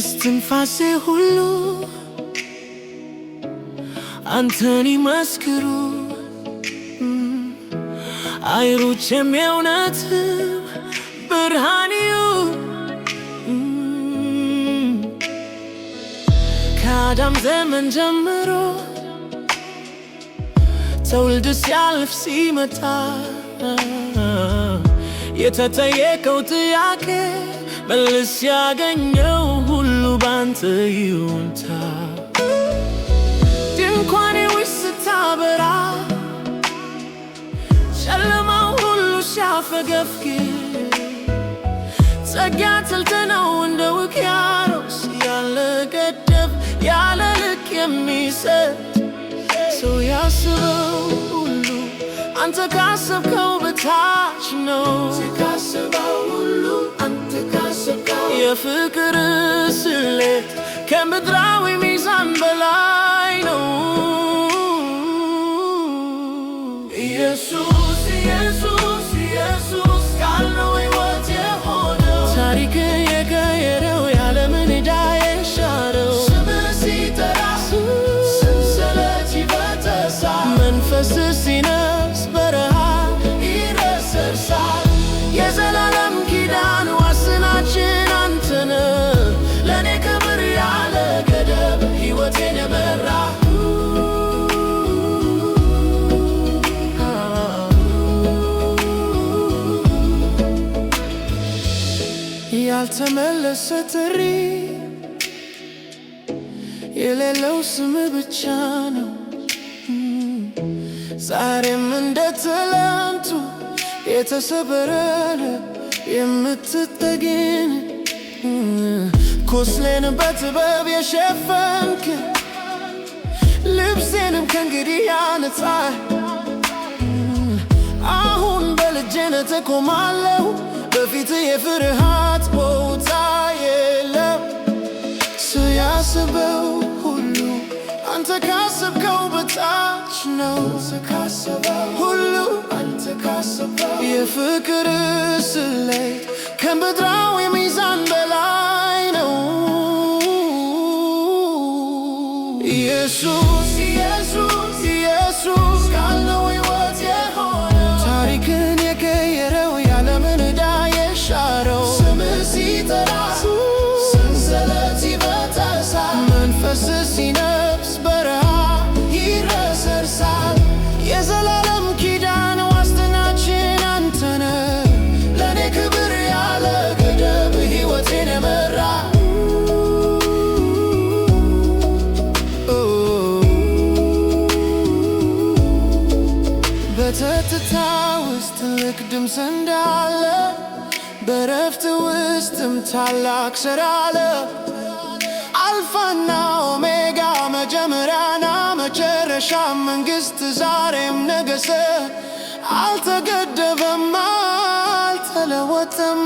እስትንፋሴ ሁሉ አንተን ይመስክሩ። አይሮቼም የእውነት ብርሃን ይዩ። ከአዳም ዘመን ጀምሮ ትውልድ ሲያልፍ ሲመጣ የተጠየቀው ጥያቄ መልስ ያገኘው ሁሉ ባንተ ይሁንታ። ድንኳኔ ውስጥ ስታበራ ጨለማው ሁሉ ሲያፈገፍግ ጸጋ ተልተነው እንደ ውቅያኖስ ያለ ገደብ ያለ ልክ የሚሰጥ ሰው ያስበው ሁሉ አንተ ካሰብከው በታች ነው። የፍቅር ስሌት ከምድራዊ ሚዛን በላይ ነው። ኢየሱስ ኢየሱስ ኢየሱስ ቃል ነው ሕይወት የሆነው ታሪክን የቀየረው ያለምን ዕዳ የሻረው ስምህ ሲጠራ ሰንሰለት ይበጠሳል። መንፈስ ሲነፍስ በረሃ ይረሰርሳል። የዘላለም ኪዳን ዋስትናችን አንተነ ለእኔ ክብር ያለ ገደብ ሕይወቴን የመራ ያልተመለሰ ጥሪ የሌለው ስም ብቻ ነው። ዛሬም እንደ ትላንቱ የተሰበረ የምትጠግን ቁስሌን በጥበብ የሸፈንክ ልብሴንም ከእንግዲህ ያነጻህ አሁን በልጅነት እቆማለሁ በፊት የፍርሃት ቦታ የለም። ስያስበው ሁሉ አንተ ካሰብከው በታች ነው። ሁሉ አንተ ካሰብከው የፍቅር ስሌት ከምድራዊ ሚዛን በላይ ነው። ኢየሱስ ኢየሱስ ኢየሱስ ቃል ነው ሕይወት የሆነው ታሪክን የቀየረው ያለምን ዕዳ የሻረው ስምህ ሲጠራ ሰንሰለት ይበጠሳል። መንፈስ ሲነፍስ በረሃ ይረሰርሳል። የዘላለም ኪዳን ዋስትናችን አንተነ ለእኔ ክብር ያለ ገደብ ሕይወቴን የመራ በጸጥታ ውስጥ ትልቅ ድምፅ እንዳለ በረፍት ውስጥም ታላቅ ሥራ አለ። አልፋና ኦሜጋ መጀመሪያና መጨረሻ መንግሥት ዛሬም ነገሰ። አልተገደበም አልተለወጠም።